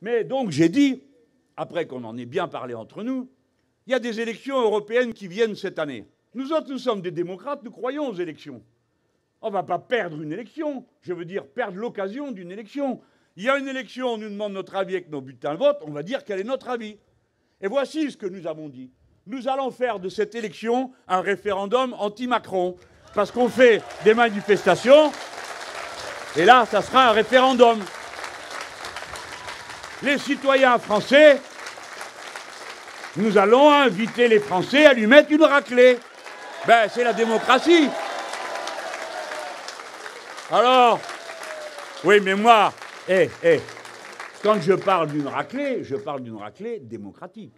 Mais donc j'ai dit, après qu'on en ait bien parlé entre nous, il y a des élections européennes qui viennent cette année. Nous autres, nous sommes des démocrates, nous croyons aux élections. On ne va pas perdre une élection, je veux dire perdre l'occasion d'une élection. Il y a une élection, on nous demande notre avis avec nos bulletins de vote, on va dire quel est notre avis. Et voici ce que nous avons dit. Nous allons faire de cette élection un référendum anti-Macron. Parce qu'on fait des manifestations, et là, ça sera un référendum. Les citoyens français, nous allons inviter les Français à lui mettre une raclée. Ben, c'est la démocratie. Alors, oui, mais moi, quand je parle d'une raclée démocratique.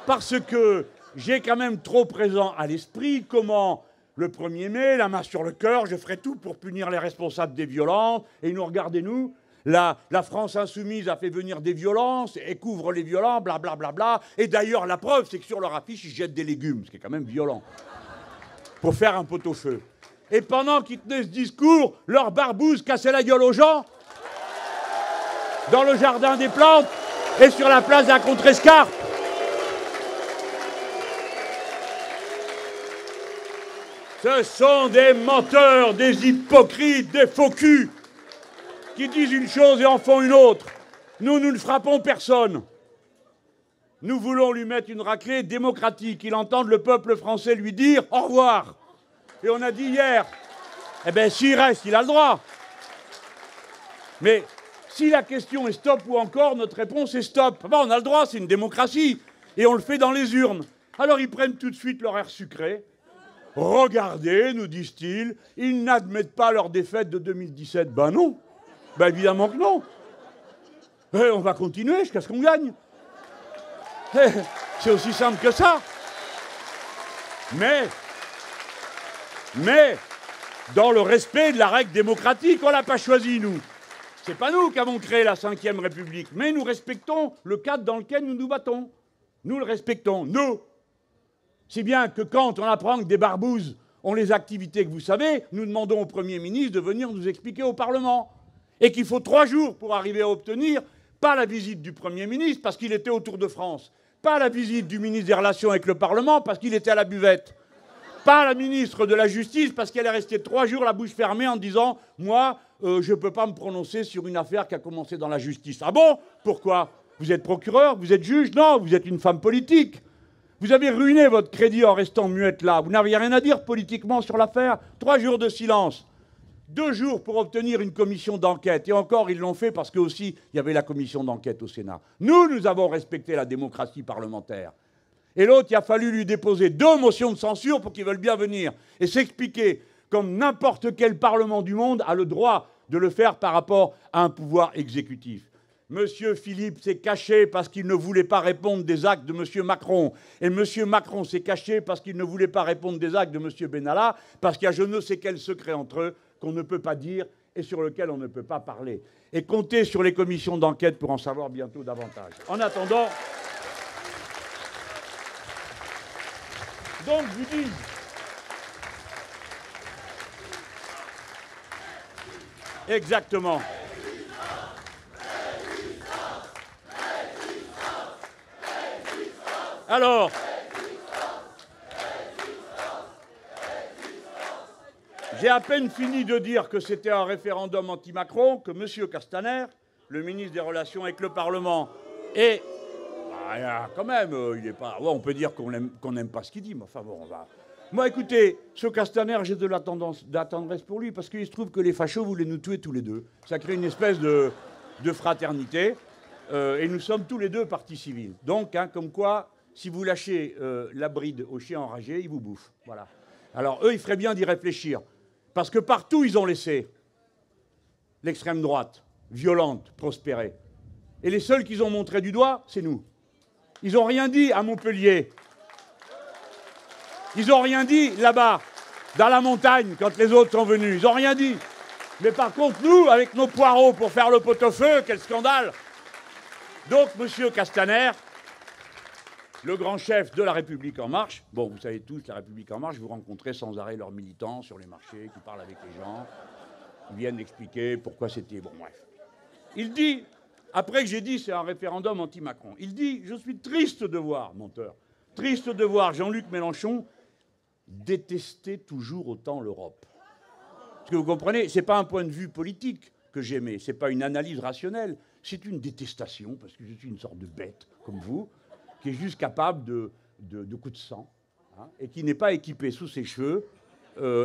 Parce que j'ai quand même trop présent à l'esprit comment, le 1er mai, la main sur le cœur, je ferai tout pour punir les responsables des violences, et nous, regardez-nous, la France insoumise a fait venir des violences, et couvre les violents, blablabla, bla, bla, et d'ailleurs, la preuve, c'est que sur leur affiche, ils jettent des légumes, ce qui est quand même violent, pour faire un pot-au-feu. Et pendant qu'ils tenaient ce discours, leur barbouze cassait la gueule aux gens, dans le jardin des plantes, et sur la place de la Contrescarpe. Ce sont des menteurs, des hypocrites, des faux culs, qui disent une chose et en font une autre. Nous, nous ne frappons personne. Nous voulons lui mettre une raclée démocratique, qu'il entende le peuple français lui dire au revoir. Et on a dit hier, eh bien, s'il reste, il a le droit. Mais si la question est stop ou encore, notre réponse est stop. Bon, on a le droit, c'est une démocratie. Et on le fait dans les urnes. Alors ils prennent tout de suite leur air sucré. Regardez, nous disent-ils, ils n'admettent pas leur défaite de 2017. Ben non, ben évidemment que non. Et on va continuer jusqu'à ce qu'on gagne. C'est aussi simple que ça. Mais, dans le respect de la règle démocratique, on ne l'a pas choisi, nous. C'est pas nous qui avons créé la Ve République, mais nous respectons le cadre dans lequel nous nous battons. Nous le respectons, nous. Si bien que quand on apprend que des barbouzes ont les activités que vous savez, nous demandons au Premier ministre de venir nous expliquer au Parlement. Et qu'il faut 3 jours pour arriver à obtenir, pas la visite du Premier ministre parce qu'il était au Tour de France, pas la visite du ministre des Relations avec le Parlement parce qu'il était à la buvette, pas la ministre de la Justice parce qu'elle est restée 3 jours la bouche fermée en disant « Moi, je ne peux pas me prononcer sur une affaire qui a commencé dans la justice. » Ah bon? Pourquoi? Vous êtes procureur? Vous êtes juge? Non, vous êtes une femme politique. Vous avez ruiné votre crédit en restant muette là. Vous n'aviez rien à dire politiquement sur l'affaire. 3 jours de silence. 2 jours pour obtenir une commission d'enquête. Et encore, ils l'ont fait parce que aussi, il y avait la commission d'enquête au Sénat. Nous avons respecté la démocratie parlementaire. Et l'autre, il a fallu lui déposer 2 motions de censure pour qu'ils veulent bien venir et s'expliquer comme n'importe quel parlement du monde a le droit de le faire par rapport à un pouvoir exécutif. Monsieur Philippe s'est caché parce qu'il ne voulait pas répondre des actes de monsieur Macron. Et monsieur Macron s'est caché parce qu'il ne voulait pas répondre des actes de monsieur Benalla, parce qu'il y a je ne sais quel secret entre eux qu'on ne peut pas dire et sur lequel on ne peut pas parler. Et comptez sur les commissions d'enquête pour en savoir bientôt davantage. En attendant, donc je vous dis, exactement. Alors, j'ai à peine fini de dire que c'était un référendum anti-Macron que M. Castaner, le ministre des Relations avec le Parlement, et quand même, il n'est pas. Ouais, on peut dire qu'on n'aime pas ce qu'il dit, mais enfin bon, on va. Moi, écoutez, ce Castaner, j'ai de la tendresse pour lui, parce qu'il se trouve que les fachos voulaient nous tuer tous les deux. Ça crée une espèce de fraternité, et nous sommes tous les deux partie civile. Donc, comme quoi. Si vous lâchez la bride aux chiens enragés, ils vous bouffent. Voilà. Alors, eux, il ferait bien d'y réfléchir. Parce que partout, ils ont laissé l'extrême droite, violente, prospérer. Et les seuls qu'ils ont montré du doigt, c'est nous. Ils n'ont rien dit à Montpellier. Ils n'ont rien dit là-bas, dans la montagne, quand les autres sont venus. Ils n'ont rien dit. Mais par contre, nous, avec nos poireaux pour faire le pot-au-feu, quel scandale! Donc, monsieur Castaner, le grand chef de La République En Marche, bon, vous savez tous, La République En Marche, vous rencontrez sans arrêt leurs militants sur les marchés, qui parlent avec les gens, ils viennent expliquer pourquoi c'était... Bon, bref. Il dit, Après que j'ai dit c'est un référendum anti-Macron, il dit « Je suis triste de voir, menteur, triste de voir Jean-Luc Mélenchon détester toujours autant l'Europe. » Parce que vous comprenez, ce n'est pas un point de vue politique que j'aimais, ce n'est pas une analyse rationnelle, c'est une détestation, parce que je suis une sorte de bête, comme vous, qui est juste capable de coups de sang, hein, et qui n'est pas équipé sous ses cheveux,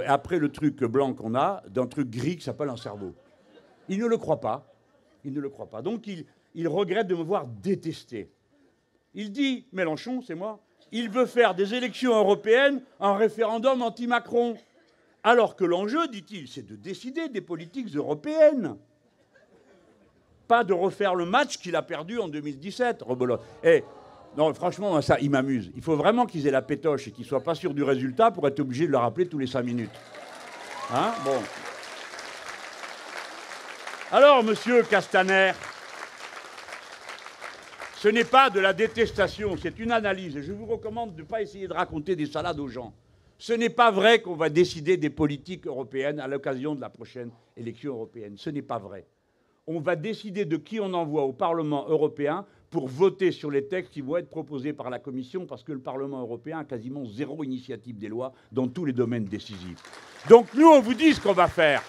après le truc blanc qu'on a, d'un truc gris qui s'appelle un cerveau. Il ne le croit pas. Il ne le croit pas. Donc il regrette de me voir détester. Il dit, Mélenchon, c'est moi, il veut faire des élections européennes un référendum anti-Macron. Alors que l'enjeu, dit-il, c'est de décider des politiques européennes. Pas de refaire le match qu'il a perdu en 2017, rebelote. Eh, non, franchement, ça, il m'amuse. Il faut vraiment qu'ils aient la pétoche et qu'ils ne soient pas sûrs du résultat pour être obligés de le rappeler tous les 5 minutes. Hein? Bon. Alors, monsieur Castaner, ce n'est pas de la détestation, c'est une analyse. Et je vous recommande de ne pas essayer de raconter des salades aux gens. Ce n'est pas vrai qu'on va décider des politiques européennes à l'occasion de la prochaine élection européenne. Ce n'est pas vrai. On va décider de qui on envoie au Parlement européen pour voter sur les textes qui vont être proposés par la Commission, parce que le Parlement européen a quasiment 0 initiative des lois dans tous les domaines décisifs. Donc nous, on vous dit ce qu'on va faire.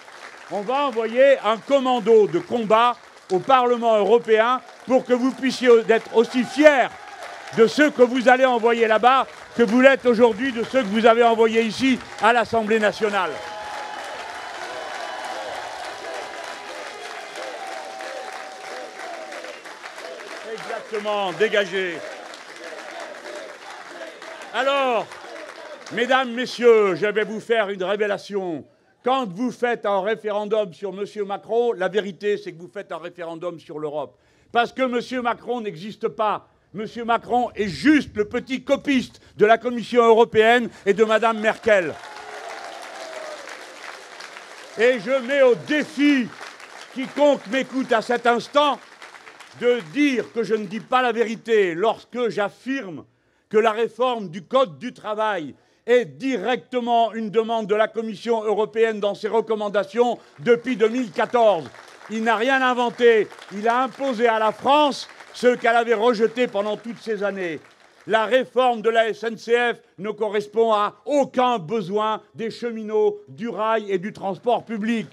On va envoyer un commando de combat au Parlement européen pour que vous puissiez être aussi fiers de ceux que vous allez envoyer là-bas que vous l'êtes aujourd'hui de ceux que vous avez envoyés ici à l'Assemblée nationale. Exactement, dégagez. Alors, mesdames, messieurs, je vais vous faire une révélation. Quand vous faites un référendum sur M. Macron, la vérité, c'est que vous faites un référendum sur l'Europe. Parce que M. Macron n'existe pas. M. Macron est juste le petit copiste de la Commission européenne et de Mme Merkel. Et je mets au défi quiconque m'écoute à cet instant de dire que je ne dis pas la vérité lorsque j'affirme que la réforme du Code du travail est directement une demande de la Commission européenne dans ses recommandations depuis 2014. Il n'a rien inventé. Il a imposé à la France ce qu'elle avait rejeté pendant toutes ces années. La réforme de la SNCF ne correspond à aucun besoin des cheminots, du rail et du transport public.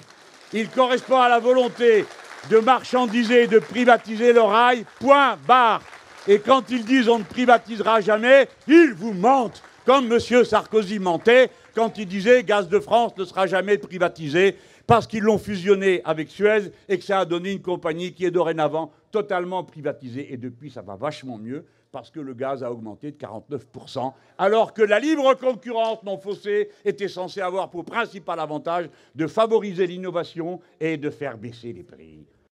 Il correspond à la volonté de marchandiser et de privatiser le rail, point barre. Et quand ils disent on ne privatisera jamais, ils vous mentent. Comme M. Sarkozy mentait quand il disait « Gaz de France ne sera jamais privatisé » parce qu'ils l'ont fusionné avec Suez et que ça a donné une compagnie qui est dorénavant totalement privatisée. Et depuis, ça va vachement mieux parce que le gaz a augmenté de 49%, alors que la libre concurrence non faussée était censée avoir pour principal avantage de favoriser l'innovation et de faire baisser les prix.